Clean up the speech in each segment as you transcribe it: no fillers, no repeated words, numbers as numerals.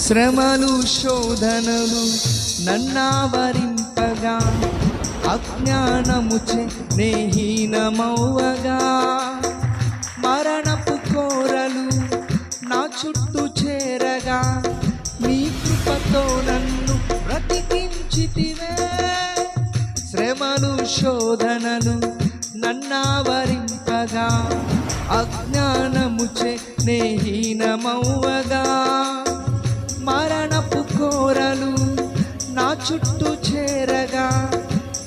శ్రమలు శోధనలు నన్నావరింపగా, అజ్ఞానముచే నేహీనమౌవగా, మరణపు కోరలు నా చుట్టూ చేరగా, నీ కృపతో నన్ను బ్రతికించితివే. శ్రమలు శోధనలు నన్నావరింపగా, అజ్ఞానముచే నేహీనమౌవగా, మరణపు కోరలు నా చుట్టూ చేరగా,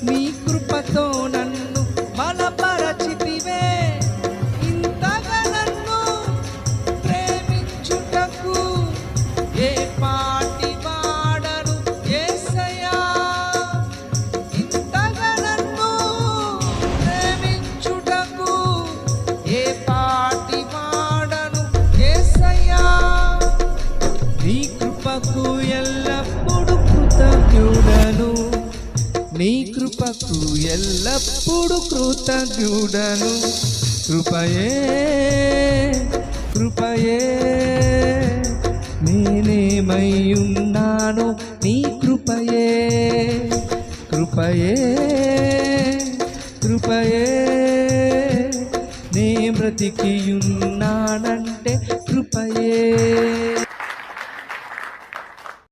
నీ కృపతో నన్ను బలపరచితివే. ఇంతగా నన్ను ప్రేమించుటకు ఏ పాటి వాడను యేసయ్యా. ఇంతగా నన్ను ప్రేమించుటకు ఏ పాటి వాడను యేసయ్యా. నీ కృపకు ఎల్లప్పుడు కృతజ్ఞుడను, నీ కృపకు ఎల్లప్పుడు కృతజ్ఞుడను. కృపయే కృపయే నేనేమయ్యున్నాను, నీ కృపయే కృపయే కృపయే నే బ్రతికియున్నానంటే కృపయే.